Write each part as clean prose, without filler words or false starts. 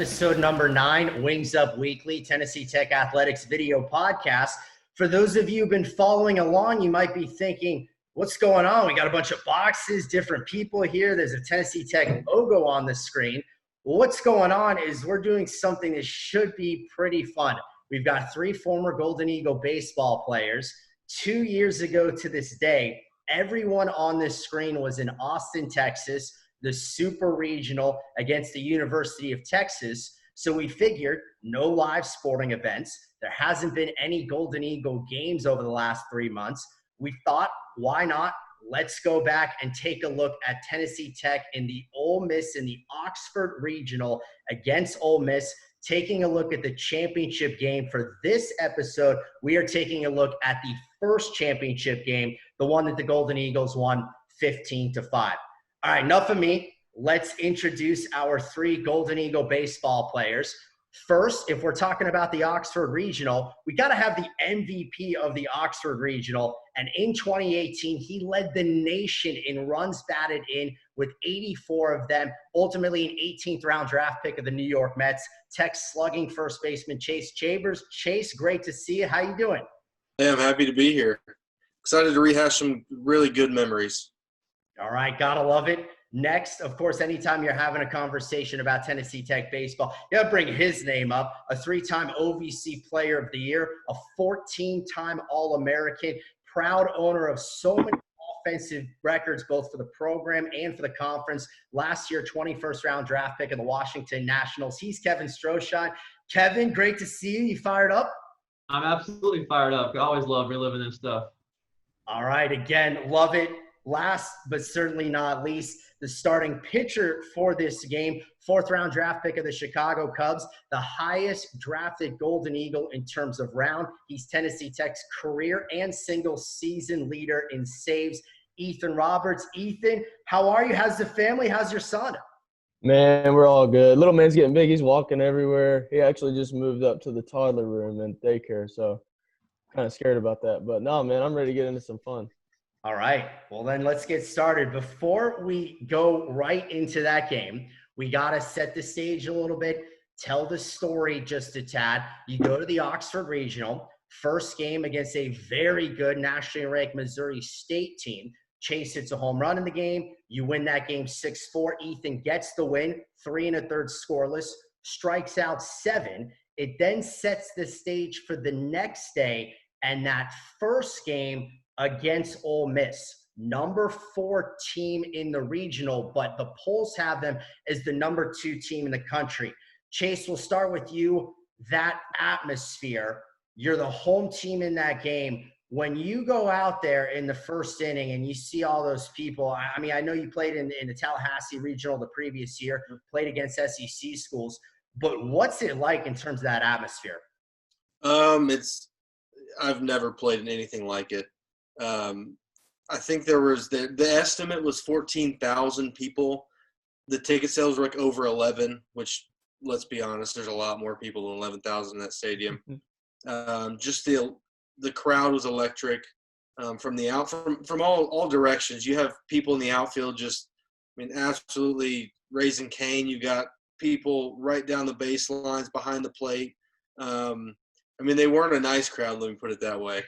episode number 9, Wings Up Weekly, Tennessee Tech Athletics video podcast. For those of you who've been following along, you might be thinking, what's going on? We got a bunch of boxes, different people here. There's a Tennessee Tech logo on the screen. Well, what's going on is we're doing something that should be pretty fun. We've got 3 former Golden Eagle baseball players. 2 years ago to this day, everyone on this screen was in Austin, Texas, the Super Regional against the University of Texas. So we figured no live sporting events. There hasn't been any Golden Eagle games over the last 3 months. We thought, why not? Let's go back and take a look at Tennessee Tech in the Ole Miss in the Oxford Regional against Ole Miss. Taking a look at the championship game. For this episode, we are taking a look at the first championship game, the one that the Golden Eagles won 15-5. All right, enough of me. Let's introduce our 3 Golden Eagle baseball players. First, if we're talking about the Oxford Regional, we got to have the MVP of the Oxford Regional. And in 2018, he led the nation in runs batted in with 84 of them, ultimately an 18th round draft pick of the New York Mets. Tech slugging first baseman Chase Chambers. Chase, great to see you. How you doing? Hey, I'm happy to be here. Excited to rehash some really good memories. All right, gotta love it. Next, of course, anytime you're having a conversation about Tennessee Tech baseball, you gotta bring his name up. A 3-time OVC Player of the Year, a 14-time All-American, proud owner of so many offensive records, both for the program and for the conference. Last year, 21st round draft pick of the Washington Nationals. He's Kevin Strohschein. Kevin, great to see you. You fired up? I'm absolutely fired up. I always love reliving this stuff. All right, again, love it. Last but certainly not least, the starting pitcher for this game, 4th round draft pick of the Chicago Cubs, the highest drafted Golden Eagle in terms of round. He's Tennessee Tech's career and single season leader in saves, Ethan Roberts. Ethan, how are you? How's the family? How's your son? Man, we're all good. Little man's getting big. He's walking everywhere. He actually just moved up to the toddler room in daycare, so kind of scared about that. But no, man, I'm ready to get into some fun. All right, well then let's get started. Before we go right into that game, we got to set the stage a little bit, tell the story just a tad. You go to the Oxford Regional, first game against a very good nationally ranked Missouri State team. Chase hits a home run in the game. You win that game 6-4. Ethan gets the win, 3 1/3 scoreless, strikes out 7. It then sets the stage for the next day, and that first game against Ole Miss, number 4 team in the regional, but the polls have them as the number 2 team in the country. Chase, we'll start with you. That atmosphere, you're the home team in that game. When you go out there in the first inning and you see all those people, I mean, I know you played in the Tallahassee Regional the previous year, played against SEC schools, but what's it like in terms of that atmosphere? I've never played in anything like it. I think there was the estimate was 14,000 people. The ticket sales were like over 11, which, let's be honest, there's a lot more people than 11,000 in that stadium. Just the crowd was electric from all directions. You have people in the outfield just, I mean, absolutely raising Cain. You got people right down the baselines behind the plate. I mean, they weren't a nice crowd, let me put it that way.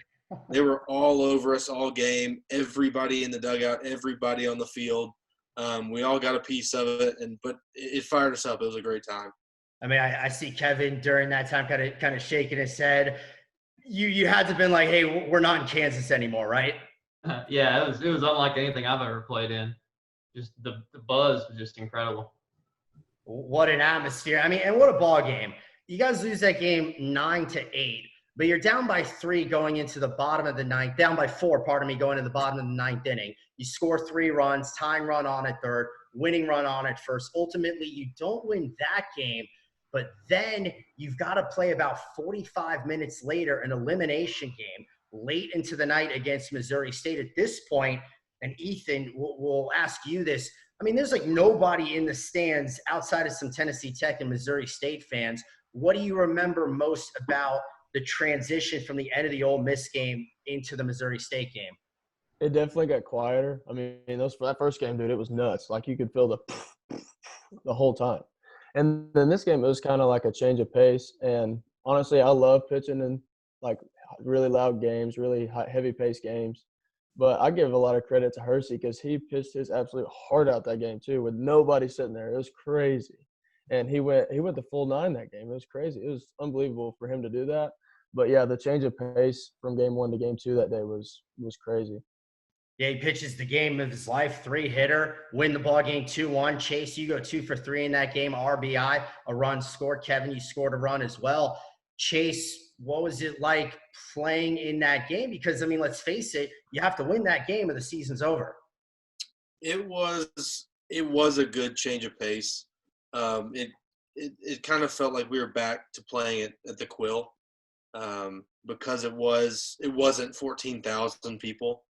They were all over us all game, everybody in the dugout, everybody on the field. We all got a piece of it, but it fired us up. It was a great time. I mean, I see Kevin during that time kind of shaking his head. You had to have been like, hey, we're not in Kansas anymore, right? Yeah, it was unlike anything I've ever played in. Just the buzz was just incredible. What an atmosphere. I mean, and what a ball game. You guys lose that game 9-8. But you're down by 3 going into the bottom of the ninth, down by 4, pardon me, going into the bottom of the 9th inning. You score 3 runs, tying run on at 3rd, winning run on at 1st. Ultimately, you don't win that game, but then you've got to play about 45 minutes later an elimination game late into the night against Missouri State. At this point, and Ethan, we'll ask you this. I mean, there's like nobody in the stands outside of some Tennessee Tech and Missouri State fans. What do you remember most about the transition from the end of the Ole Miss game into the Missouri State game? It definitely got quieter. I mean, that first game, dude, it was nuts. Like you could feel the whole time. And then this game, it was kind of like a change of pace. And honestly, I love pitching in like really loud games, really heavy paced games. But I give a lot of credit to Hersey because he pitched his absolute heart out that game too, with nobody sitting there. It was crazy, and he went the full 9 that game. It was crazy. It was unbelievable for him to do that. But yeah, the change of pace from game 1 to game 2 that day was crazy. Yeah, he pitches the game of his life, 3-hitter, win the ball game 2-1. Chase, you go 2 for 3 in that game, RBI, a run scored. Kevin, you scored a run as well. Chase, what was it like playing in that game? Because, I mean, let's face it, you have to win that game or the season's over. It was a good change of pace. It kind of felt like we were back to playing it at the Quill, because it wasn't 14,000 people.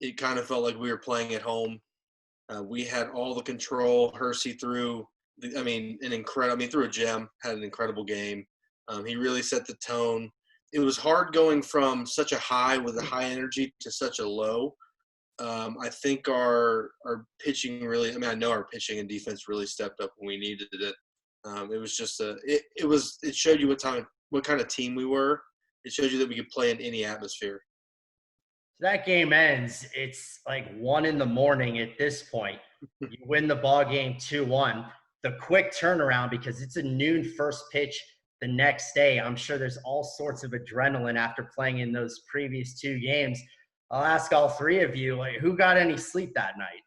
It kind of felt like we were playing at home. We had all the control. Hersey threw, threw a gem, had an incredible game. He really set the tone. It was hard going from such a high with a high energy to such a low. I think our pitching really, I know our pitching and defense really stepped up when we needed it. It was just it showed you what kind of team we were. It showed you that we could play in any atmosphere. That game ends. It's like 1 a.m. at this point. You win the ball game 2-1. The quick turnaround, because it's a noon first pitch the next day. I'm sure there's all sorts of adrenaline after playing in those previous 2 games. I'll ask all 3 of you, like, who got any sleep that night?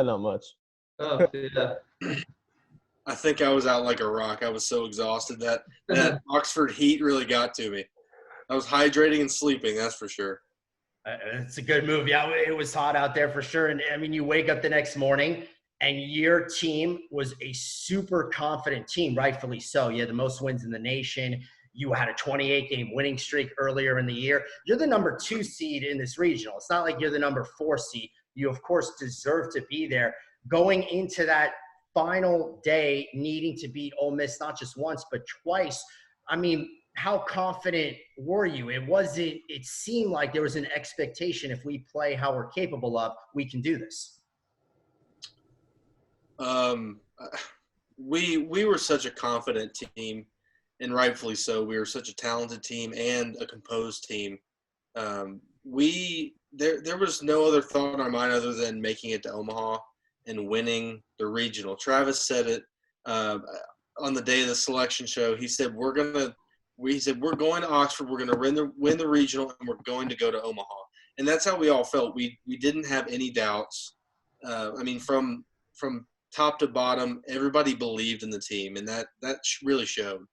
Not much. Oh, yeah. I think I was out like a rock. I was so exhausted that Oxford heat really got to me. I was hydrating and sleeping, that's for sure. It's a good move. Yeah, it was hot out there for sure. And I mean, you wake up the next morning and your team was a super confident team, rightfully so. You had the most wins in the nation. You had a 28-game winning streak earlier in the year. You're the number 2 seed in this regional. It's not like you're the number 4 seed. You, of course, deserve to be there. Going into that final day, needing to beat Ole Miss not just once, but twice, I mean, how confident were you? It seemed like there was an expectation, if we play how we're capable of, we can do this. We were such a confident team, and rightfully so. We were such a talented team and a composed team. There was no other thought in our mind other than making it to Omaha and winning the regional. Travis said it on the day of the selection show. He said, we're going to Oxford, we're going to win the regional, and we're going to go to Omaha. And that's how we all felt. We didn't have any doubts. From top to bottom, everybody believed in the team, and that really showed.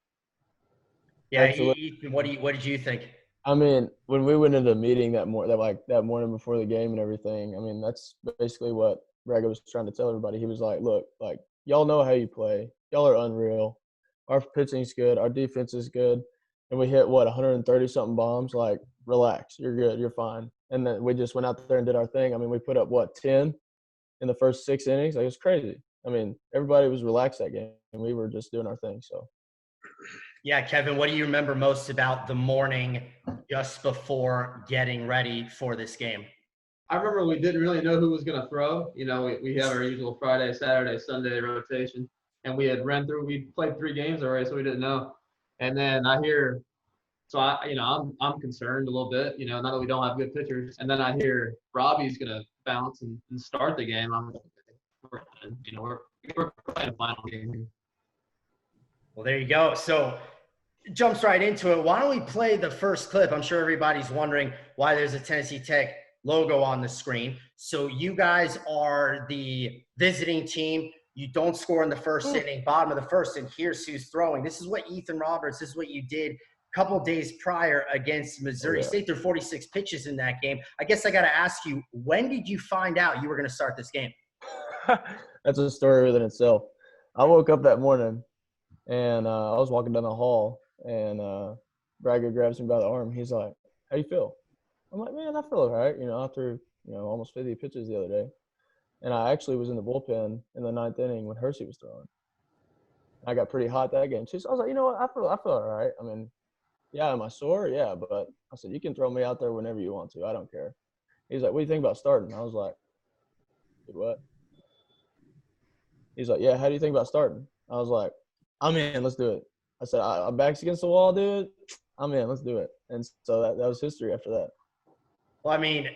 Yeah, Ethan, what did you think? I mean, when we went into the meeting that morning before the game and everything, I mean, that's basically what Braga was trying to tell everybody. He was like, look, like, y'all know how you play. Y'all are unreal. Our pitching's good. Our defense is good. And we hit, 130-something bombs? Like, relax. You're good. You're fine. And then we just went out there and did our thing. I mean, we put up, 10 in the first 6 innings? Like, it was crazy. I mean, everybody was relaxed that game, and we were just doing our thing, so. Yeah, Kevin, what do you remember most about the morning just before getting ready for this game? I remember we didn't really know who was going to throw. You know, we have our usual Friday, Saturday, Sunday rotation, and we played 3 games already, so we didn't know. And then I hear, I'm concerned a little bit, now that we don't have good pitchers. And then I hear Robbie's going to bounce and start the game. I'm like, we're playing a final game here. Well, there you go. So jumps right into it. Why don't we play the first clip? I'm sure everybody's wondering why there's a Tennessee Tech logo on the screen. So you guys are the visiting team. You don't score in the first inning, bottom of the first, and here's who's throwing. This is what Ethan Roberts, this is what you did a couple days prior against Missouri State. Threw 46 pitches in that game. I guess I got to ask you, when did you find out you were going to start this game? That's a story within itself. I woke up that morning, and I was walking down the hall, and Braga grabs me by the arm. He's like, how you feel? I'm like, man, I feel all right, after, almost 50 pitches the other day. And I actually was in the bullpen in the 9th inning when Hersey was throwing. I got pretty hot that game too. So I was like, you know what, I feel all right. I mean, yeah, am I sore? Yeah, but I said, you can throw me out there whenever you want to. I don't care. He's like, what do you think about starting? I was like, what? He's like, yeah, how do you think about starting? I was like, I'm in, let's do it. I said, our back's against the wall, dude. I'm in, let's do it. And so that was history after that. Well, I mean,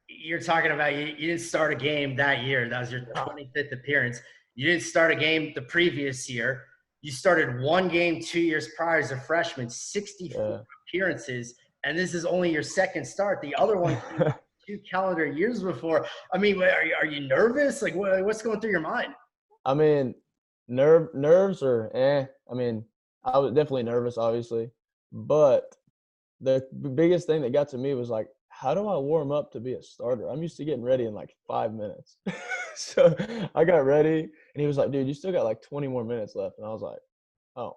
you're talking about you didn't start a game that year. That was your 25th appearance. You didn't start a game the previous year. You started one game 2 years prior as a freshman, 64 appearances, and this is only your second start. The other one came 2 calendar years before. I mean, are you nervous? Like, what's going through your mind? I mean, nerves or I mean, I was definitely nervous, obviously, but the biggest thing that got to me was like, how do I warm up to be a starter? I'm used to getting ready in like 5 minutes. So I got ready, and he was like, dude, you still got like 20 more minutes left. And I was like, oh,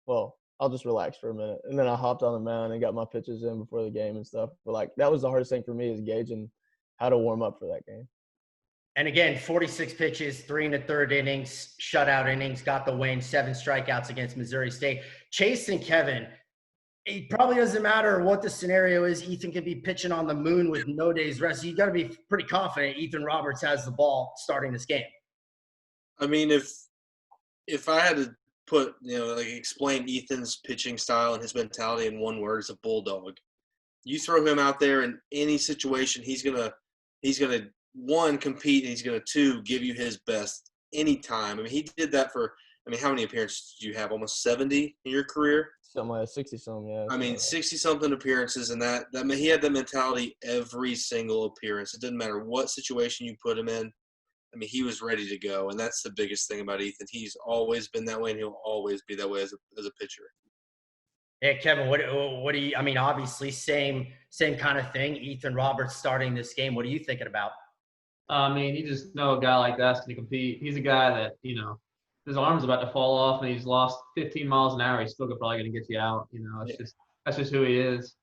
well, I'll just relax for a minute. And then I hopped on the mound and got my pitches in before the game and stuff. But like, that was the hardest thing for me, is gauging how to warm up for that game. And again, 46 pitches, 3 1/3 innings, shutout innings, got the win, 7 strikeouts against Missouri State. Chase and Kevin, it probably doesn't matter what the scenario is. Ethan could be pitching on the moon with no days rest. You got to be pretty confident Ethan Roberts has the ball starting this game. I mean, if I had to put, like explain Ethan's pitching style and his mentality in one word, it's a bulldog. You throw him out there in any situation, he's gonna one, compete, and he's gonna two, give you his best anytime. I mean, he did that for. I mean, how many appearances did you have? Almost 70 in your career? Something like 60-something, yeah. I mean, 60-something appearances, and that he had that mentality every single appearance. It didn't matter what situation you put him in. I mean, he was ready to go, and that's the biggest thing about Ethan. He's always been that way, and he'll always be that way as a pitcher. Yeah, Kevin, what do you – I mean, obviously same kind of thing. Ethan Roberts starting this game. What are you thinking about? I mean, you just know a guy like that's going to compete. He's a guy that, his arm's about to fall off, and he's lost 15 miles an hour. He's still probably going to get you out. That's just who he is.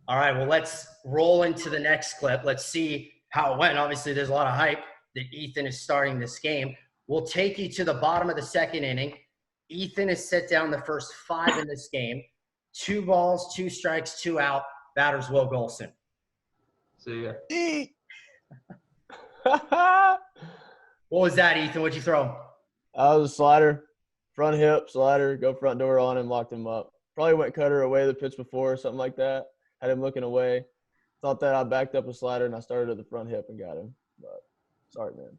All right, well, let's roll into the next clip. Let's see how it went. Obviously, there's a lot of hype that Ethan is starting this game. We'll take you to the bottom of the second inning. Ethan has set down the first 5 in this game. 2 balls, 2 strikes, 2 out. Batter's Will Golson. See ya. What was that, Ethan? What'd you throw? I was a slider, front hip, slider, go front door on him, locked him up. Probably went cutter away the pitch before or something like that. Had him looking away. Thought that I backed up a slider, and I started at the front hip and got him. But sorry, man.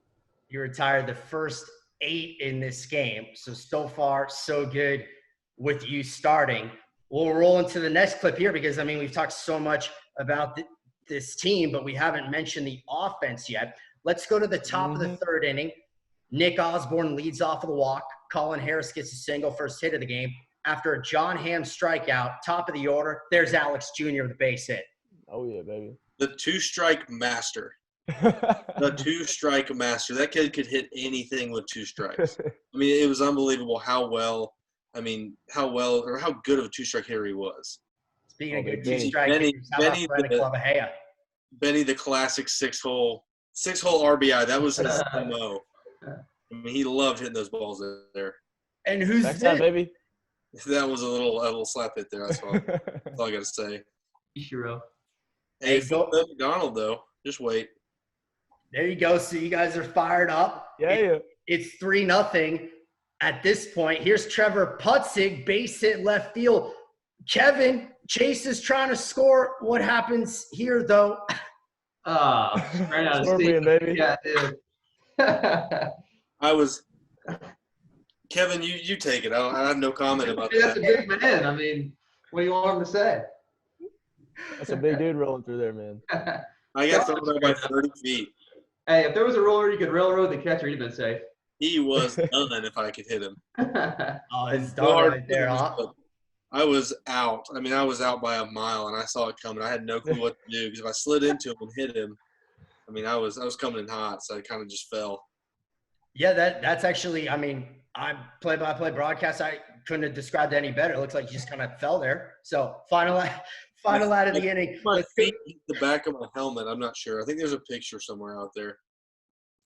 You retired the first 8 in this game. So far, so good with you starting. We'll roll into the next clip here because, I mean, we've talked so much about this team, but we haven't mentioned the offense yet. Let's go to the top of the third inning. Nick Osborne leads off of the walk. Colin Harris gets a single, first hit of the game. After a John Hamm strikeout, top of the order, there's Alex Jr. with a base hit. Oh, yeah, baby. The 2-strike master. The 2-strike master. That kid could hit anything with 2 strikes. I mean, it was unbelievable how good of a 2-strike hitter he was. Speaking of good 2-strike hitters, how about Brendan Clavahea? Benny, the classic 6-hole RBI. That was his MO. I mean, he loved hitting those balls there. And who's next time, baby? That was a little slap hit there. That's all I got to say. Ishiro. Hey, Phil McDonald, though. Just wait. There you go. So you guys are fired up. Yeah. It's 3-0 at this point. Here's Trevor Putzig, base hit left field. Kevin, Chase is trying to score. What happens here, though? Right out of Scorpion, baby. Yeah, dude. Kevin, you take it. I have no comment about That's that. a big man. I mean, what do you want him to say? That's a big dude rolling through there, man. I got thrown out by 30 feet. Hey, if there was a roller you could railroad the catcher, you'd been safe. He was done if I could hit him. Oh, it's done right there, huh? I was out. I mean, I was out by a mile, and I saw it coming. I had no clue what to do because if I slid into him and hit him, I mean, I was coming in hot, so I kind of just fell. Yeah, that's actually, I mean, I'm play-by-play broadcast. I couldn't have described it any better. It looks like you just kind of fell there. So final out of the inning. My feet hit the back of my helmet. I'm not sure. I think there's a picture somewhere out there.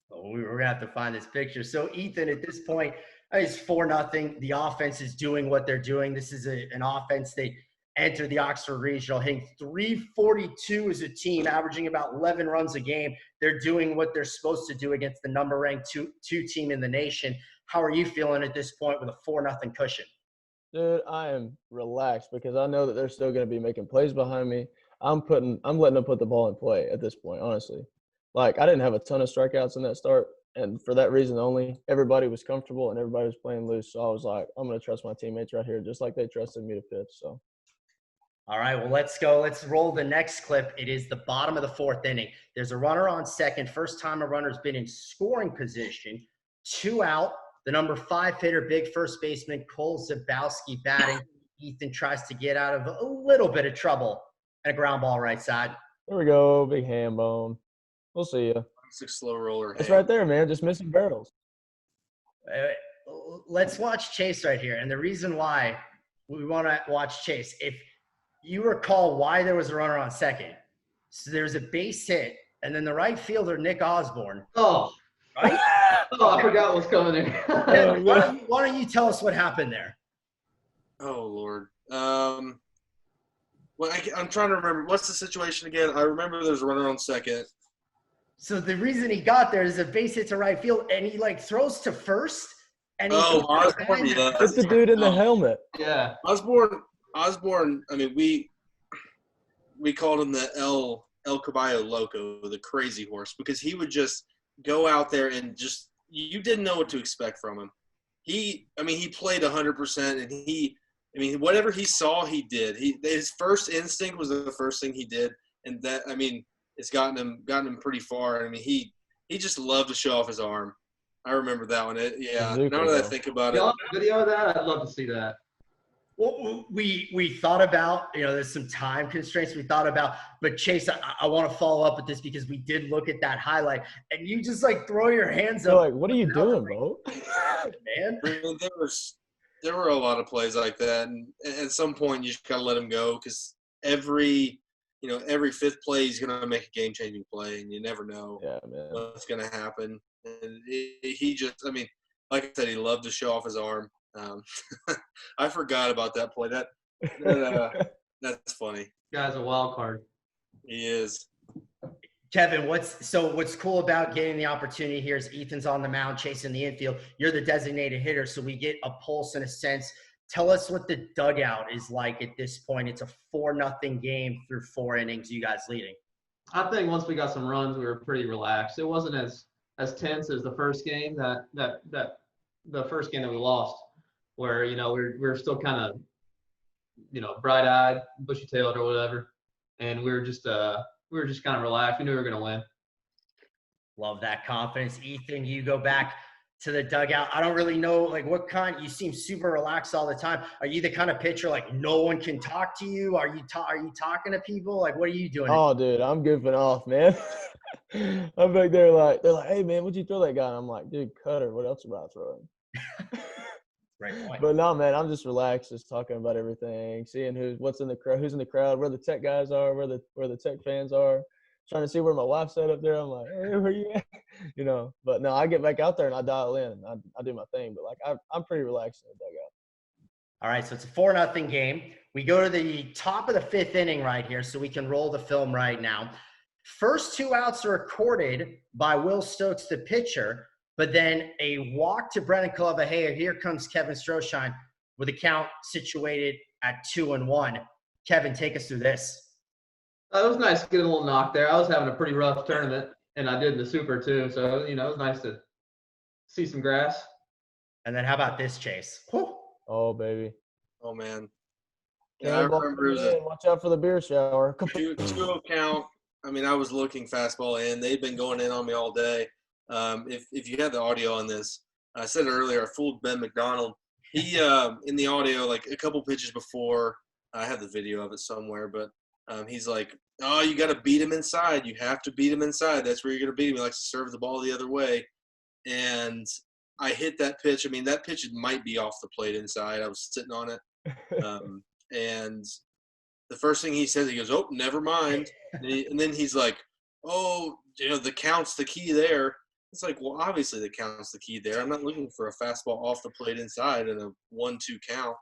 Oh, we're going to have to find this picture. So, Ethan, at this point, it's 4-0. The offense is doing what they're doing. This is an offense that enter the Oxford Regional, hitting .342 as a team, averaging about 11 runs a game. They're doing what they're supposed to do against the number-ranked two team in the nation. How are you feeling at this point with a 4-0 cushion? Dude, I am relaxed because I know that they're still going to be making plays behind me. I'm letting them put the ball in play at this point, honestly. Like, I didn't have a ton of strikeouts in that start, and for that reason only, everybody was comfortable and everybody was playing loose. So I was like, I'm going to trust my teammates right here, just like they trusted me to pitch. So. All right, well, let's go. Let's roll the next clip. It is the bottom of the 4th inning. There's a runner on second. First time a runner's been in scoring position. 2 out. The number 5 hitter, big first baseman Cole Zabowski batting. Ethan tries to get out of a little bit of trouble. And a ground ball right side. There we go. Big ham bone. We'll see you. It's a slow roller. It's right there, man. Just missing barrels. Let's watch Chase right here. And the reason why we want to watch Chase, if you recall why there was a runner on second. So there's a base hit, and then the right fielder, Nick Osborne. Oh, right? Oh, I forgot what's coming there. Why don't you tell us what happened there? Oh, Lord. Well, I'm trying to remember. What's the situation again? I remember there's a runner on second. So the reason he got there is a base hit to right field, and he, throws to first. And Osborne, yeah. It's the dude in the helmet. Yeah. Osborne, I mean, we called him the El Caballo Loco, the crazy horse, because he would just go out there and just – you didn't know what to expect from him. He played 100%, and whatever he saw, he did. His first instinct was the first thing he did, and that, it's gotten him pretty far. He just loved to show off his arm. I remember that one. Now that I think about it. Video of that? I'd love to see that. Well, we thought about, there's some time constraints we thought about, but Chase, I want to follow up with this because we did look at that highlight, and you just throw your hands up. Like, what are you doing, bro? Man, there were a lot of plays like that, and at some point you just gotta let him go because every 5th play he's gonna make a game-changing play, and you never know what's gonna happen. And he just, like I said, he loved to show off his arm. I forgot about that play. That's funny. Guy's a wild card. He is. Kevin, what's cool about getting the opportunity here is Ethan's on the mound chasing the infield. You're the designated hitter, so we get a pulse in a sense. Tell us what the dugout is like at this point. It's a 4-0 game through 4 innings, you guys leading. I think once we got some runs, we were pretty relaxed. It wasn't as tense as the first game the first game that we lost, where we're still kind of bright-eyed, bushy-tailed or whatever, and we were just kind of relaxed. We knew we were going to win. Love that confidence. Ethan, you go back to the dugout. I don't really know, what kind – you seem super relaxed all the time. Are you the kind of pitcher, no one can talk to you? Are you talking to people? What are you doing? Oh, dude, I'm goofing off, man. I'm back there they're like, hey, man, what'd you throw that guy? And I'm like, dude, cutter, what else about throwing? Right point. But no, man, I'm just relaxed, just talking about everything, seeing who's in the crowd, where the tech guys are, where the tech fans are, trying to see where my wife's at up there. I'm like, hey, where you at? But no, I get back out there and I dial in and I do my thing. But I'm pretty relaxed in the dugout. All right, so it's a 4-0 game. We go to the top of the 5th inning right here, so we can roll the film right now. First 2 outs are recorded by Will Stokes, the pitcher. But then a walk to Brennan Clavahea. Here comes Kevin Strohschein with a count situated at 2-1. Kevin, take us through this. It was nice to get a little knock there. I was having a pretty rough tournament, and I did in the Super too. So, it was nice to see some grass. And then how about this, Chase? Whew. Oh, baby. Oh, man. Yeah, I remember watch out for the beer shower. 2-0 count. I was looking fastball in. They'd been going in on me all day. If you had the audio on this, I said it earlier, I fooled Ben McDonald. He, in the audio, a couple pitches before, I have the video of it somewhere, but he's like, oh, you got to beat him inside. You have to beat him inside. That's where you're going to beat him. He likes to serve the ball the other way. And I hit that pitch. That pitch might be off the plate inside. I was sitting on it. And the first thing he says, he goes, oh, never mind. And then he's like, oh, the count's the key there. It's like, well, obviously the count's the key there. I'm not looking for a fastball off the plate inside and a 1-2 count.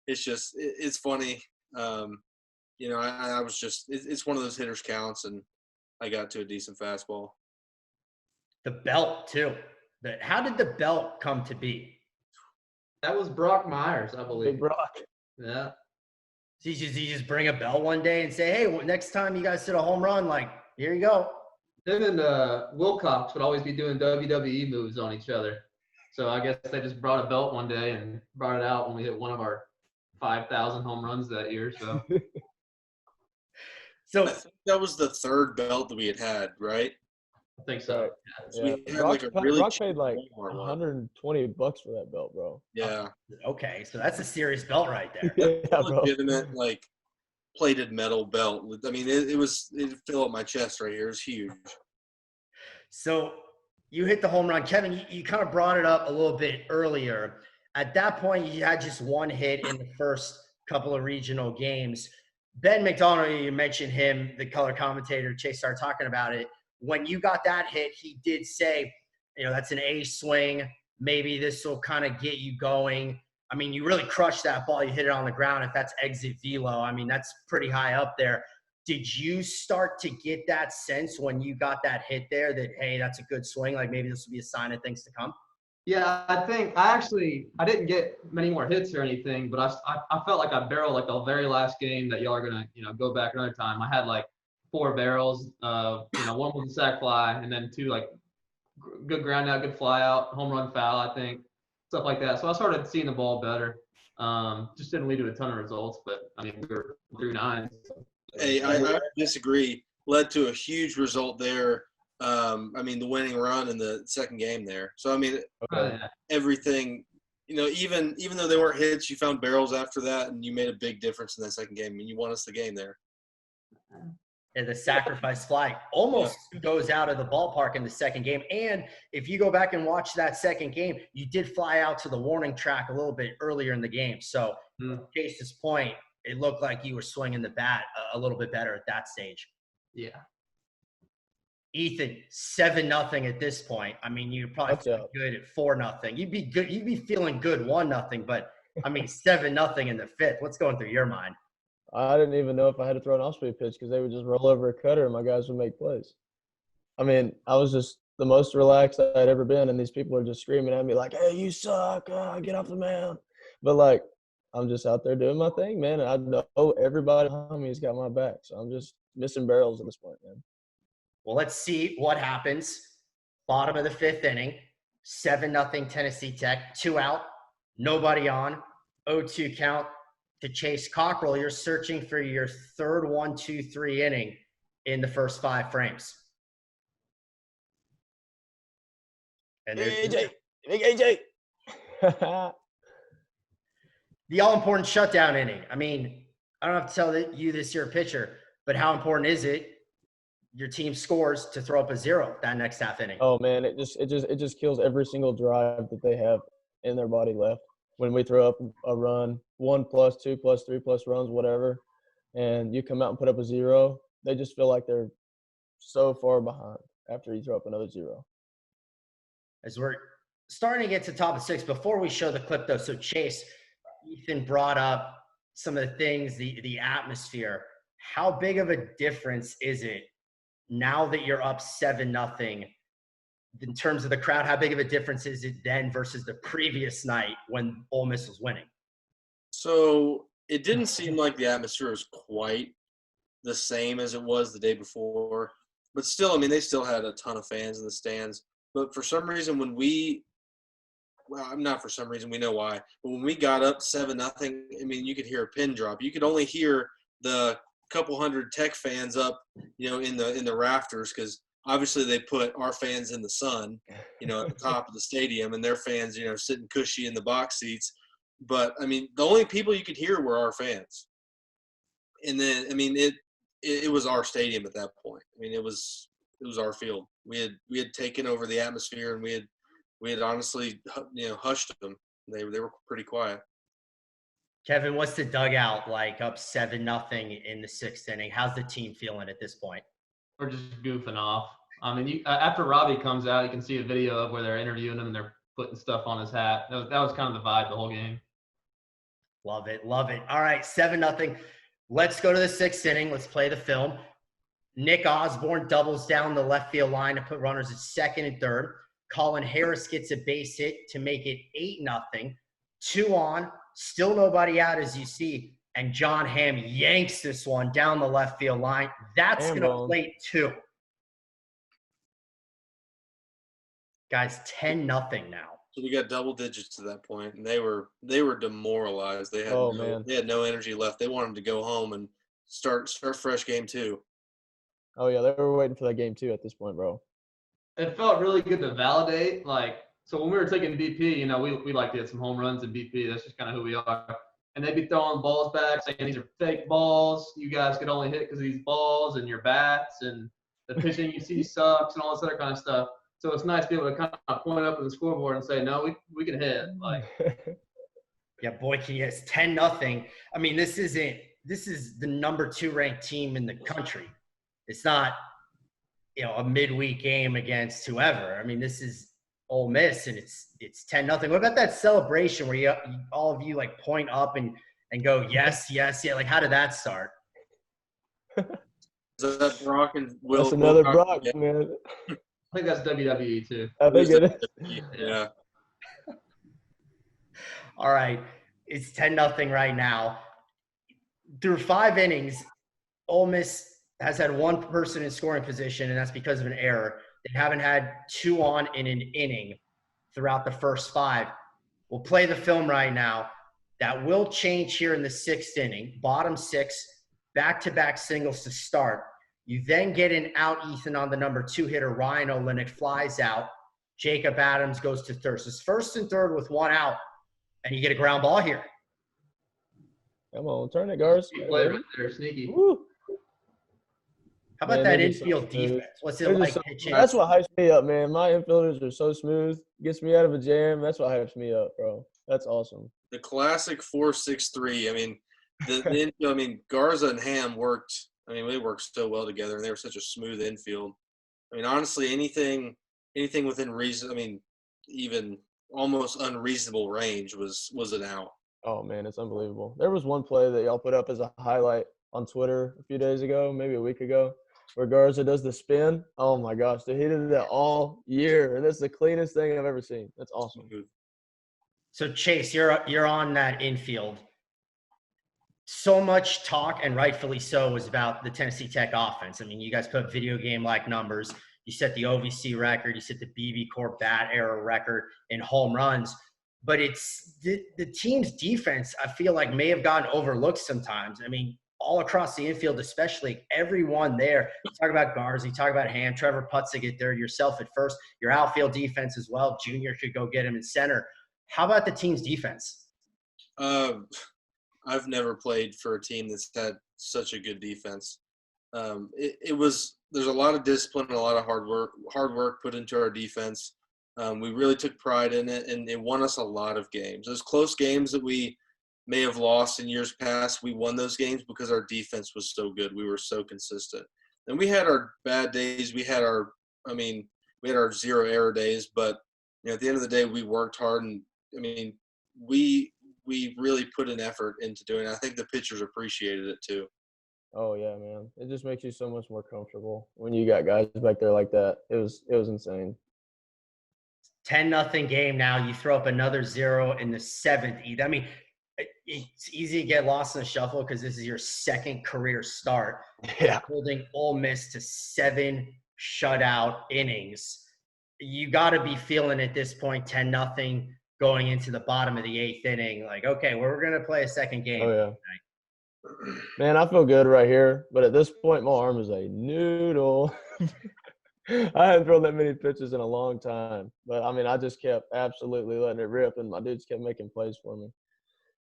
It's just, it's funny. I was just it's one of those hitters counts, and I got to a decent fastball. The belt too. How did the belt come to be? That was Brock Myers, I believe. Big Brock. Yeah. So you just bring a belt one day and say, hey, next time you guys hit a home run, like, here you go. Him and Wilcox would always be doing WWE moves on each other. So I guess they just brought a belt one day and brought it out when we hit one of our 5,000 home runs that year. So So I think that was the third belt that we had, right? I think so. So Yeah. we had like a really Brock cheap paid like Walmart one. $120 for that belt, bro. Yeah, okay, so that's a serious belt right there. Yeah, bro. legitimate like plated metal belt. I mean, it filled up my chest right here. It was huge. So you hit the home run. Kevin, you kind of brought it up a little bit earlier. At that point, you had just one hit in the first couple of regional games. Ben McDonald, you mentioned him, the color commentator, Chase started talking about it. When you got that hit, he did say, that's an A swing. Maybe this will kind of get you going. I mean, you really crushed that ball. You hit it on the ground. If that's exit velo, I mean, that's pretty high up there. Did you start to get that sense when you got that hit there that, hey, that's a good swing? Like maybe this will be a sign of things to come? Yeah, I think I didn't get many more hits or anything, but I felt like I barreled like the very last game that y'all are gonna go back another time. I had like 4 barrels. One was a sac fly, and then 2 like good ground out, good fly out, home run foul, I think, stuff like that. So I started seeing the ball better. Just didn't lead to a ton of results, but I mean we were through 9. Hey, I disagree. Led to a huge result there. I mean, the winning run in the second game there. So, I mean, everything, even though they weren't hits, you found barrels after that, and you made a big difference in that second game. I mean, you won us the game there. And the sacrifice fly almost goes out of the ballpark in the second game. And if you go back and watch that second game, you did fly out to the warning track a little bit earlier in the game. So, Chase's point, it looked like you were swinging the bat a little bit better at that stage. Yeah. Ethan, 7-0 at this point. I mean, you're probably feeling good at 4-0. You'd be good. You'd be feeling good 1-0, but I mean, 7-0 in the fifth. What's going through your mind? I didn't even know if I had to throw an off-speed pitch because they would just roll over a cutter and my guys would make plays. I mean, I was just the most relaxed I'd ever been, and these people are just screaming at me like, hey, you suck. Get off the mound. But, like, I'm just out there doing my thing, man, and I know everybody behind me's got my back. So I'm just missing barrels at this point, man. Well, let's see what happens. Bottom of the fifth inning, 7-0 Tennessee Tech, 2 out, nobody on, 0-2 count to Chase Cockrell. You're searching for your third 1-2-3 inning in the first 5 frames. And there's AJ, big AJ. the all-important shutdown inning. I mean, I don't have to tell you this, you're a pitcher, but how important is it? Your team scores to throw up a 0 that next half inning. Oh man, it just kills every single drive that they have in their body left. When we throw up a run, 1+, 2+, 3+ runs, whatever, and you come out and put up a 0, they just feel like they're so far behind after you throw up another 0. As we're starting to get to top of 6, before we show the clip though, so Chase, Ethan brought up some of the things, the atmosphere. How big of a difference is it now that you're up 7-0 in terms of the crowd? How big of a difference is it then versus the previous night when Ole Miss was winning? So it didn't seem like the atmosphere was quite the same as it was the day before. But still, I mean, they still had a ton of fans in the stands. But for some reason, not for some reason, we know why. But when we got up 7-0, I mean, you could hear a pin drop. You could only hear the couple hundred Tech fans up, in the rafters, because obviously they put our fans in the sun, at the top of the stadium, and their fans, sitting cushy in the box seats. But I mean, the only people you could hear were our fans. And then, I mean, it was our stadium at that point. I mean, it was our field. We had taken over the atmosphere, and we had honestly, hushed them. They were pretty quiet. Kevin, what's the dugout like up 7-0 in the 6th inning? How's the team feeling at this point? We're just goofing off. I mean, after Robbie comes out, you can see a video of where they're interviewing him and they're putting stuff on his hat. That was kind of the vibe the whole game. Love it. Love it. All right, 7-0. Let's go to the 6th inning. Let's play the film. Nick Osborne doubles down the left field line to put runners at second and third. Colin Harris gets a base hit to make it 8-0. 2 on, still nobody out as you see, and John Hamm yanks this one down the left field line. That's going to plate 2. Guys, 10-0 now. So we got double digits to that point, and they were demoralized. They had they had no energy left. They wanted to go home and start fresh game 2. Oh yeah, they were waiting for that game 2 at this point, bro. It felt really good to validate. So when we were taking BP, we like to hit some home runs in BP. That's just kind of who we are. And they'd be throwing balls back, saying these are fake balls. You guys could only hit because of these balls and your bats, and the pitching you see sucks and all this other kind of stuff. So it's nice to be able to kind of point up at the scoreboard and say, no, we can hit. Yeah, boy, it's 10-0. I mean, this is the number 2 ranked team in the country. It's not, a midweek game against whoever. I mean, this is Ole Miss, and it's 10-0. What about that celebration where all of you point up and go, yes, yes, yeah? How did that start? Is that Brock and Will? That's another Brock, man. I think that's WWE too. I think it is. Yeah. All right. It's 10-0 right now. Through 5 innings, Ole Miss has had 1 person in scoring position, and that's because of an error. They haven't had 2 on in an inning throughout the first 5. We'll play the film right now. That will change here in the 6th inning. Bottom 6, back-to-back singles to start. You then get an out, Ethan, on the number 2 hitter. Ryan Olenek flies out. Jacob Adams goes to third. So it's 1st and 3rd with 1 out, and you get a ground ball here. Come on, turn it, guards. Play right there, sneaky. Woo. How about that infield defense? What's it like pitching? That's what hypes me up, man. My infielders are so smooth. Gets me out of a jam. That's what hypes me up, bro. That's awesome. The classic 4-6-3. I mean, the infield. I mean, Garza and Ham worked. I mean, they worked so well together, and they were such a smooth infield. I mean, honestly, anything within reason. I mean, even almost unreasonable range was an out. Oh man, it's unbelievable. There was one play that y'all put up as a highlight on Twitter a few days ago, maybe a week ago, where Garza does the spin. Oh my gosh, he did that all year, and that's the cleanest thing I've ever seen. That's awesome. So Chase, you're on that infield. So much talk, and rightfully so, was about the Tennessee Tech offense. I mean, you guys put video game-like numbers. You set the OVC record. You set the BB Corp bat era record in home runs. But it's the team's defense, I feel like, may have gotten overlooked sometimes. I mean, all across the infield, especially everyone there. You talk about Garza, you talk about Ham, Trevor Putzik at third, yourself at first, your outfield defense as well. Junior could go get him in center. How about the team's defense? I've never played for a team that's had such a good defense. There's a lot of discipline and a lot of hard work put into our defense. We really took pride in it, and it won us a lot of games. Those close games that we may have lost in years past, we won those games because our defense was so good. We were so consistent. And we had our bad days. We had our 0 error days, but at the end of the day, we worked hard, and we really put an effort into doing it. I think the pitchers appreciated it too. Oh yeah, man. It just makes you so much more comfortable when you got guys back there like that. It was insane. 10-0 game now. You throw up another 0 in the 7th. I mean, it's easy to get lost in the shuffle because this is your 2nd career start. Yeah. Holding Ole Miss to 7 shutout innings. You got to be feeling at this point 10-0 going into the bottom of the 8th inning. Like, okay, we're going to play a second game. Oh, yeah. Man, I feel good right here. But at this point, my arm is a noodle. I hadn't thrown that many pitches in a long time. But, I just kept absolutely letting it rip, and my dudes kept making plays for me.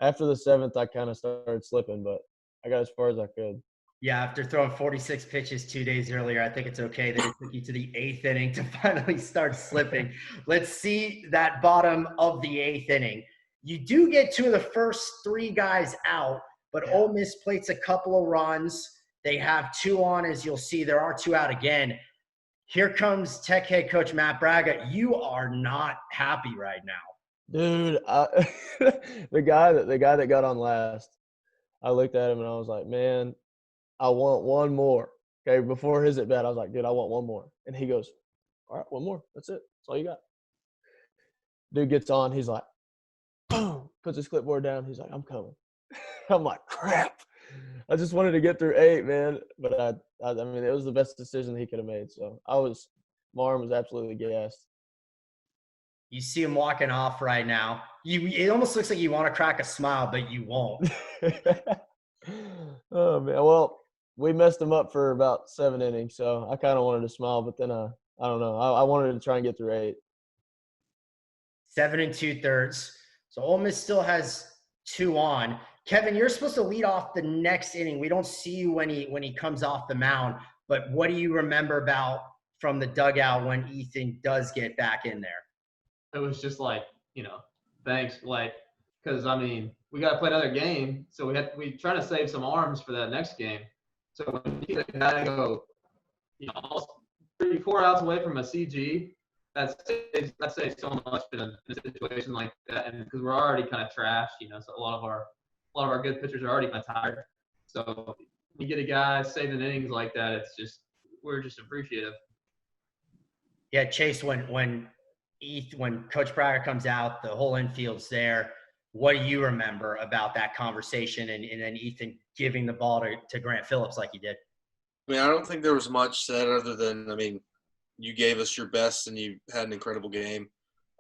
After the 7th, I kind of started slipping, but I got as far as I could. Yeah, after throwing 46 pitches 2 days earlier, I think it's okay that it took you to the 8th inning to finally start slipping. Let's see that bottom of the 8th inning. You do get 2 of the first 3 guys out, but Ole Miss plates a couple of runs. They have 2 on, as you'll see. There are 2 out again. Here comes Tech head coach Matt Braga. You are not happy right now. Dude, the guy that got on last, I looked at him and I was like, man, I want one more. Okay, before his at bat, I was like, dude, I want one more. And he goes, all right, one more. That's it. That's all you got. Dude gets on. He's like, boom, puts his clipboard down. He's like, I'm coming. I'm like, crap. I just wanted to get through 8, man. But I mean, it was the best decision he could have made. So my arm was absolutely gassed. You see him walking off right now. It almost looks like you want to crack a smile, but you won't. Oh man, well, we messed him up for about 7 innings, so I kind of wanted to smile, but then I don't know. I wanted to try and get through 8. 7 2/3. So Ole Miss still has 2 on. Kevin, you're supposed to lead off the next inning. We don't see you when he comes off the mound, but what do you remember about from the dugout when Ethan does get back in there? It was just like, thanks, because I mean, we got to play another game, so we trying to save some arms for that next game. So when you got to go, almost 3-4 outs away from a CG, that saves so much in a situation like that, and because we're already kind of trashed, so a lot of our good pitchers are already kind of tired. So when you get a guy saving innings like that, we're just appreciative. Yeah, Chase, when Coach Braga comes out, the whole infield's there. What do you remember about that conversation and then Ethan giving the ball to Grant Phillips like he did? I mean, I don't think there was much said other than, I mean, you gave us your best and you had an incredible game.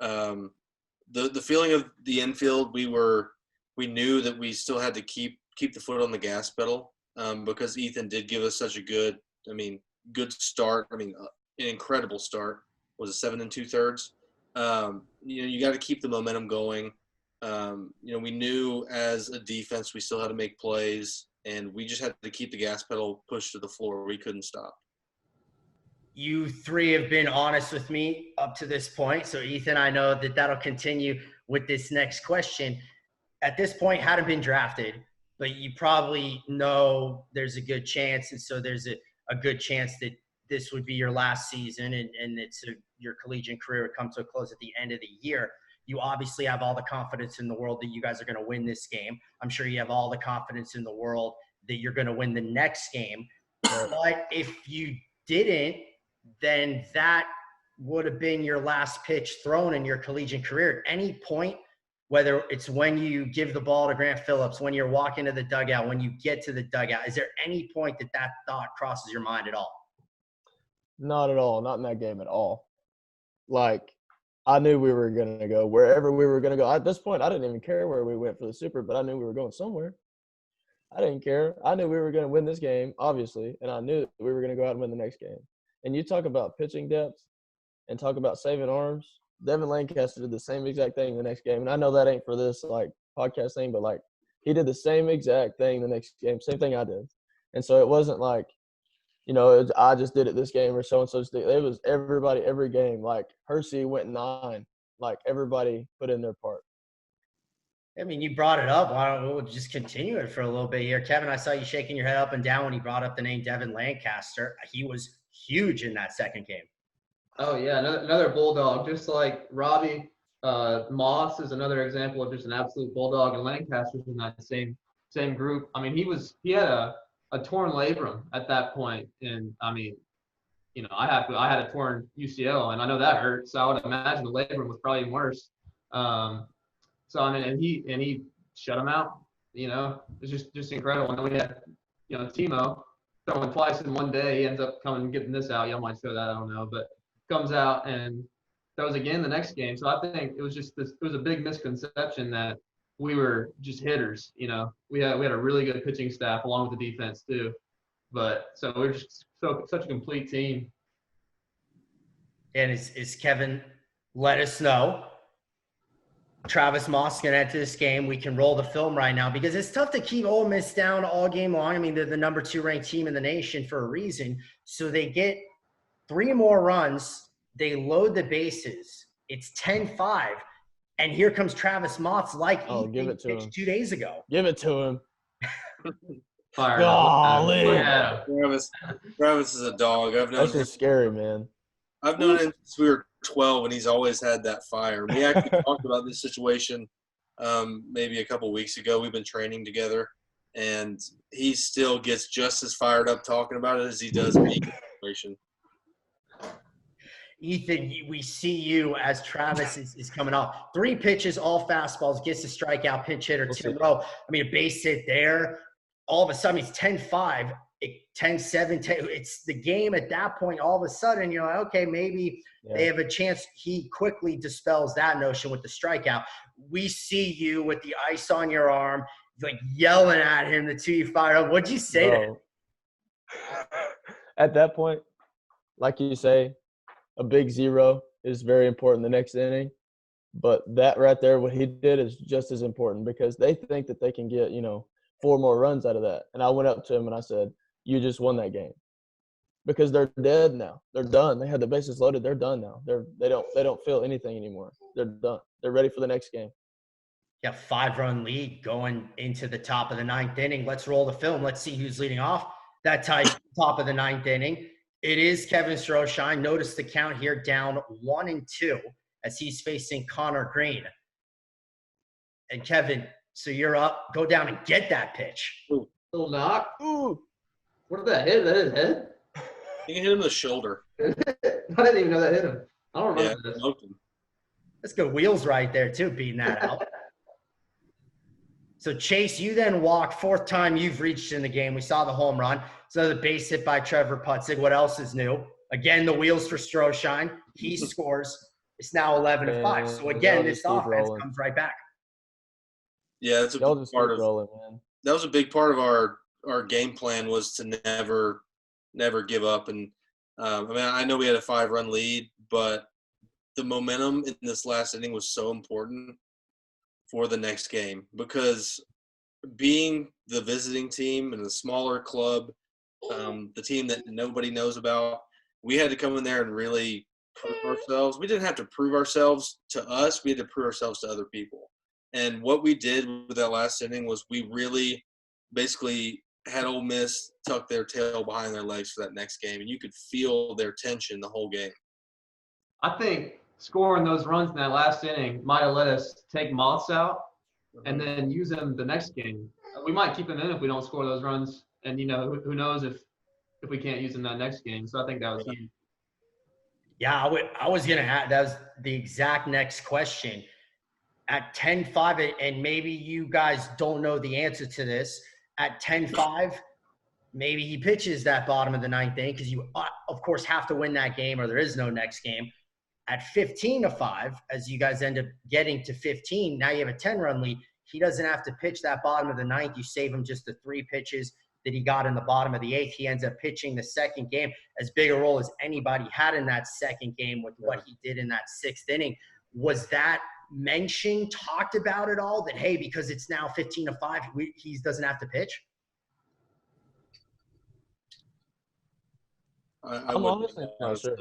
The feeling of the infield, we knew that we still had to keep the foot on the gas pedal because Ethan did give us such a good start. I mean, an incredible start. Was it 7 2/3? You got to keep the momentum going. We knew as a defense we still had to make plays, and we just had to keep the gas pedal pushed to the floor. We couldn't stop. You 3 have been honest with me up to this point. So, Ethan, I know that'll continue with this next question. At this point, hadn't been drafted, but you probably know there's a good chance. And so there's a good chance that this would be your last season and your collegiate career would come to a close at the end of the year. You obviously have all the confidence in the world that you guys are going to win this game. I'm sure you have all the confidence in the world that you're going to win the next game. But if you didn't, then that would have been your last pitch thrown in your collegiate career. At any point, whether it's when you give the ball to Grant Phillips, when you're walking to the dugout, when you get to the dugout, is there any point that thought crosses your mind at all? Not at all. Not in that game at all. Like, I knew we were going to go wherever we were going to go. At this point, I didn't even care where we went for the Super, but I knew we were going somewhere. I didn't care. I knew we were going to win this game, obviously, and I knew that we were going to go out and win the next game. And you talk about pitching depth and talk about saving arms. Devin Lancaster did the same exact thing the next game. And I know that ain't for this, podcast thing, but, he did the same exact thing the next game, same thing I did. And so it wasn't like, I just did it this game or so-and-so. It was everybody, every game. Hersey went 9. Everybody put in their part. I mean, you brought it up. Why don't we just continue it for a little bit here? Kevin, I saw you shaking your head up and down when he brought up the name Devin Lancaster. He was huge in that second game. Oh, yeah, another Bulldog. Just like Robbie, Moss is another example of just an absolute Bulldog, and Lancaster's in that same group. I mean, he had a torn labrum at that point, and I mean, I had a torn UCL, and I know that hurt. So I would imagine the labrum was probably worse. So I mean, and he shut him out. It's just incredible. And then we had Timo throwing twice in one day. He ends up coming and getting this out. Y'all might show that, I don't know, but comes out and throws again the next game. So I think it was just it was a big misconception that we were just hitters. We had a really good pitching staff along with the defense too. But so we're just such a complete team. And is Kevin let us know Travis Moss going to enter this game? We can roll the film right now because it's tough to keep Ole Miss down all game long. I mean, they're the number 2 ranked team in the nation for a reason. So they get 3 more runs. They load the bases. It's 10-5. And here comes Travis Moss give it to him 2 days ago. Give it to him. Golly. Travis is a dog. That's just scary, man. I've known him since we were 12, and he's always had that fire. We actually talked about this situation maybe a couple weeks ago. We've been training together, and he still gets just as fired up talking about it as he does being in the situation. Ethan, we see you as Travis is coming off. 3 pitches, all fastballs, gets a strikeout, pinch hitter, Tim Rowe. I mean, a base hit there. All of a sudden, he's 10-5, 10-7. It's the game at that point. All of a sudden, you're like, okay, maybe they have a chance. He quickly dispels that notion with the strikeout. We see you with the ice on your arm, like yelling at him the 2 you fired up. What'd you say to him? At that point, like you say, a big 0 is very important the next inning. But that right there, what he did is just as important because they think that they can get, 4 more runs out of that. And I went up to him and I said, you just won that game. Because they're dead now. They're done. They had the bases loaded. They're done now. They don't feel anything anymore. They're done. They're ready for the next game. Yeah, 5-run lead going into the top of the 9th inning. Let's roll the film. Let's see who's leading off that top of the 9th inning. It is Kevin Strohschein. Notice the count here, down 1-2 as he's facing Connor Green. And Kevin, so you're up. Go down and get that pitch. Ooh. Little knock. Ooh. What did that hit? That his head? You can hit him in the shoulder. I didn't even know that hit him. I don't remember this. Him. That's good wheels right there, too, beating that out. So, Chase, you then walk. 4th time you've reached in the game. We saw the home run. So, the base hit by Trevor Putzig. What else is new? Again, the wheels for Strohschein. He scores. It's now 11-5. So, again, this offense comes right back. Yeah, that's a big part of rolling, man. That was a big part of our game plan was to never give up. And I know we had a 5-run lead, but the momentum in this last inning was so important for the next game because being the visiting team and the smaller club, the team that nobody knows about, we had to come in there and really prove ourselves. We didn't have to prove ourselves to us. We had to prove ourselves to other people. And what we did with that last inning was we really basically had Ole Miss tuck their tail behind their legs for that next game, and you could feel their tension the whole game. I think scoring those runs in that last inning might have let us take Moths out and then use them the next game. We might keep them in if we don't score those runs, and who knows if we can't use them that next game. So I think that was huge. Yeah, I was gonna add, that was the exact next question. At 10-5, and maybe you guys don't know the answer to this. At 10-5, maybe he pitches that bottom of the 9th inning because you, of course, have to win that game or there is no next game. At 15-5, as you guys end up getting to 15, now you have a 10-run lead. He doesn't have to pitch that bottom of the 9th. You save him just the 3 pitches that he got in the bottom of the 8th. He ends up pitching the 2nd game, as big a role as anybody had in that 2nd game with what he did in that 6th inning. Was that mentioned, talked about at all, that, hey, because it's now 15-5, he doesn't have to pitch? I'm honestly not sure.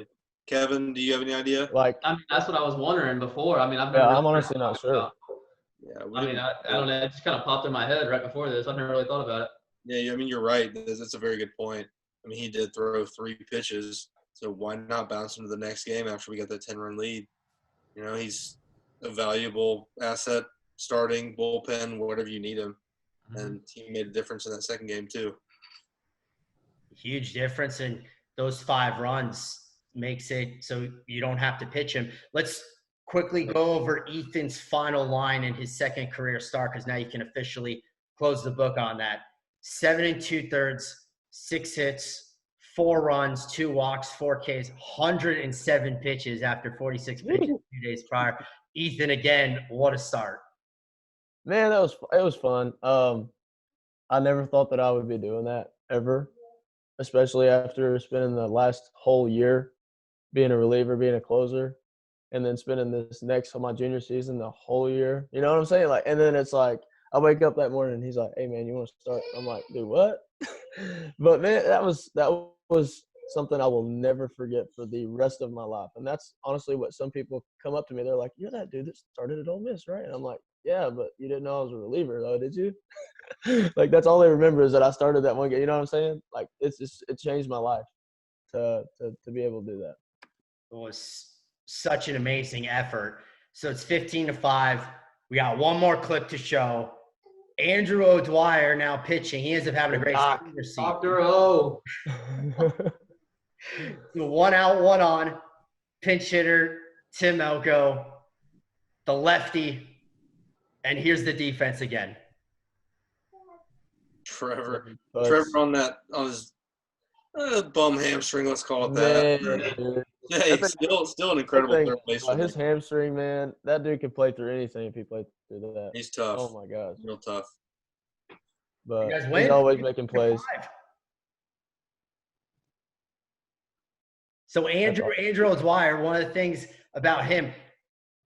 Kevin, do you have any idea? That's what I was wondering before. I'm honestly not sure. Yeah, I don't know. It just kind of popped in my head right before this. I've never really thought about it. Yeah, you're right. That's a very good point. He did throw 3 pitches, so why not bounce him to the next game after we got that 10-run lead? He's a valuable asset, starting, bullpen, whatever you need him. And he made a difference in that 2nd game too. Huge difference, and those 5 runs makes it so you don't have to pitch him. Let's quickly go over Ethan's final line in his 2nd career start, because now you can officially close the book on that. 7 2/3, 6 hits, 4 runs, 2 walks, 4 Ks, 107 pitches after 46 pitches 2 days prior. Ethan, again, what a start. Man, it was fun. I never thought that I would be doing that ever, especially after spending the last whole year being a reliever, being a closer, and then spending this next my junior season the whole year. You know what I'm saying? And then it's like I wake up that morning and he's like, "Hey man, you want to start?" I'm like, "Dude, what?" But man, that was something I will never forget for the rest of my life. And that's honestly what some people come up to me. They're like, "You're that dude that started at Ole Miss, right?" And I'm like, "Yeah, but you didn't know I was a reliever, though, did you?" That's all they remember is that I started that one game. You know what I'm saying? It changed my life to be able to do that. It was such an amazing effort. So it's 15-5. We got one more clip to show. Andrew O'Dwyer now pitching. He ends up having a great senior season. Dr. O. The 1 out, 1 on. Pinch hitter, Tim Elko, the lefty, and here's the defense again. Trevor on his bum hamstring, let's call it that. Man, Hey, still an incredible third baseman. His hamstring, man, that dude can play through anything if he played through that. He's tough. Oh my gosh, real tough. But You guys he's win? always making plays. So Andrew O'Dwyer, one of the things about him,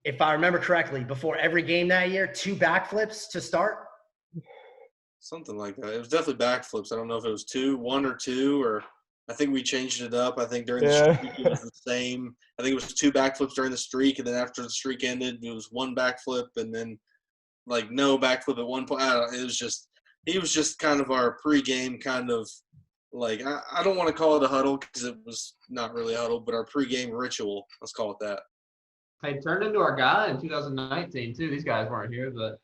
if I remember correctly, before every game that year, 2 backflips to start. Something like that. It was definitely backflips. I don't know if it was 1 or 2, or I think we changed it up. I think during the streak it was the same. I think it was 2 backflips during the streak, and then after the streak ended, it was 1 backflip, and then like no backflip at one point. He was just kind of our pregame kind of like I don't want to call it a huddle because it was not really a huddle, but our pregame ritual. Let's call it that. He turned into our guy in 2019 too. These guys weren't here, but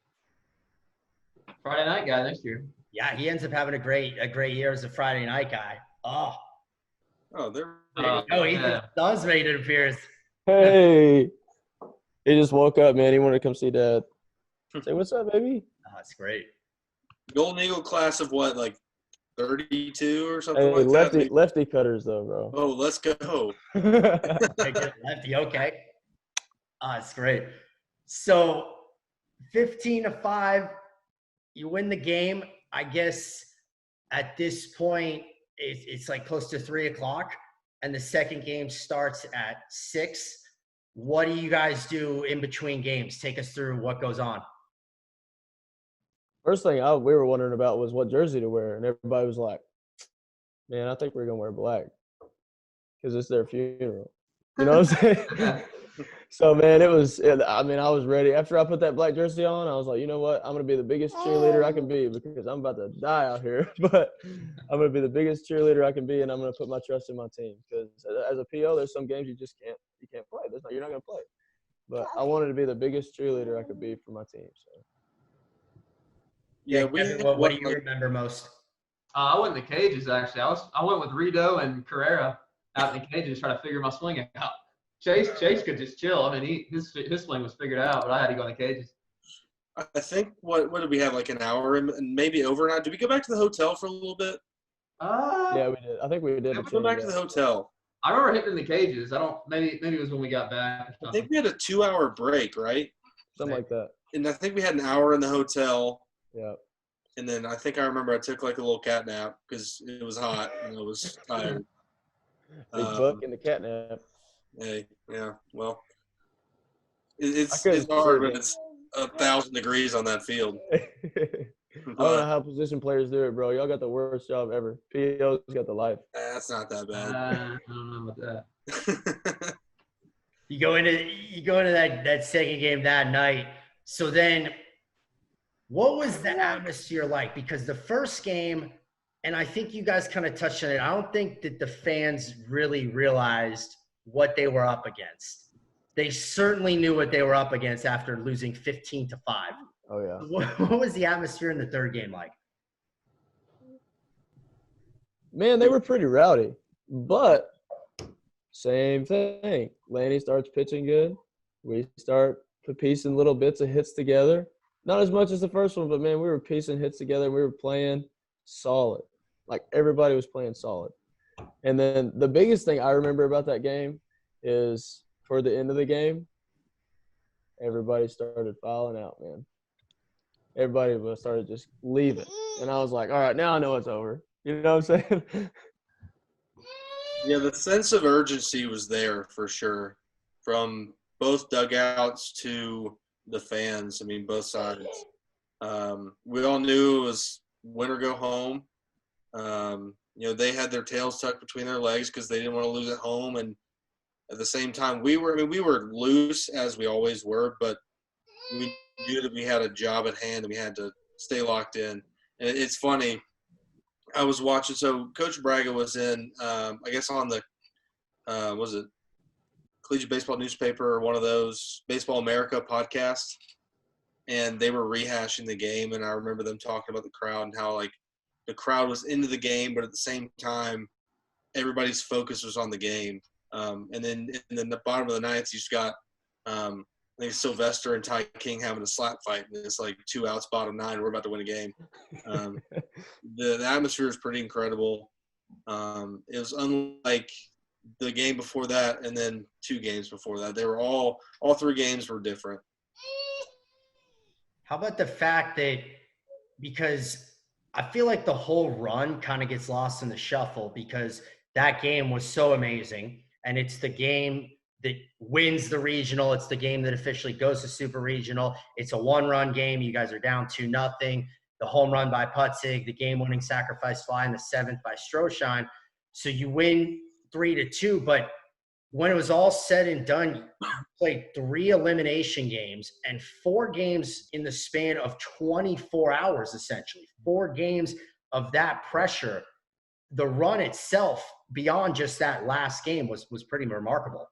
Friday night guy next year. Yeah, he ends up having a great year as a Friday night guy. He does make an appearance. Hey, he just woke up, man. He wanted to come see Dad. Say, what's up, baby? Oh, that's great. Golden Eagle class of what, like 32 or something Hey, like that? lefty cutters, though, bro. Oh, let's go. Lefty, okay. It's great. So 15-5, you win the game. I guess at this point, it's like close to 3 o'clock, and the second game starts at 6. What do you guys do in between games? Take us through what goes on. First thing we were wondering about was what jersey to wear, and everybody was like, man, I think we're going to wear black because it's their funeral. You know what I'm saying? So, man, I was ready. After I put that black jersey on, I was like, you know what? I'm going to be the biggest cheerleader I can be because I'm about to die out here. But I'm going to be the biggest cheerleader I can be, and I'm going to put my trust in my team because as a PO, there's some games you can't play. You're not going to play. But I wanted to be the biggest cheerleader I could be for my team. So. Yeah, what do you remember most? I went in the cages, actually. I went with Rito and Carrera out in the cages trying to figure my swing out. Chase could just chill. I mean, his swing was figured out, but I had to go in the cages. I think what did we have, like an hour and maybe overnight? Did we go back to the hotel for a little bit? Yeah, we did. I think we did. We went back to the hotel. I remember hitting in the cages. Maybe it was when we got back. I think we had a 2-hour break, right? Something like that. And I think we had an hour in the hotel. Yeah. And then I think I remember I took like a little cat nap because it was hot and I was tired. Big buck in the cat nap. Hey, yeah. Well, it's hard when it's 1,000 degrees on that field. I don't know how position players do it, bro. Y'all got the worst job ever. PO's got the life. That's not that bad. I don't know about that. You go into that second game that night. So then, what was the atmosphere like? Because the first game, and I think you guys kind of touched on it, I don't think that the fans really realized what they were up against. They certainly knew what they were up against after losing 15-5. Oh, yeah. What was the atmosphere in the third game like? Man, they were pretty rowdy. But same thing. Lanny starts pitching good. We start piecing little bits of hits together. Not as much as the first one, but, man, we were piecing hits together. We were playing solid. Like, everybody was playing solid. And then the biggest thing I remember about that game is toward the end of the game, everybody started filing out, man. Everybody started just leaving. And I was like, all right, now I know it's over. You know what I'm saying? Yeah, the sense of urgency was there for sure from both dugouts to the fans. I mean, both sides. We all knew it was win or go home. They had their tails tucked between their legs because they didn't want to lose at home. And at the same time, we were loose as we always were, but we knew that we had a job at hand and we had to stay locked in. And it's funny. I was watching. So Coach Braga was in, I guess on the, was it Collegiate Baseball Newspaper or one of those Baseball America podcasts? and they were rehashing the game, and I remember them talking about the crowd and how, like, the crowd was into the game, but at the same time, everybody's focus was on the game. And then in the bottom of the ninth, you just got I think Sylvester and Ty King having a slap fight, and it's like 2 outs, bottom 9. We're about to win a game. The atmosphere is pretty incredible. It was unlike the game before that, and then 2 games before that. They were all 3 games were different. How about the fact that, because I feel like the whole run kind of gets lost in the shuffle, because that game was so amazing, and it's the game that wins the regional. It's the game that officially goes to super regional. It's a 1-run game. You guys are down 2-0. The home run by Putzig, the game-winning sacrifice fly in the 7th by Strohschein. So you win 3-2, but when it was all said and done, you played 3 elimination games and 4 games in the span of 24 hours, essentially. 4 games of that pressure. The run itself, beyond just that last game, was pretty remarkable.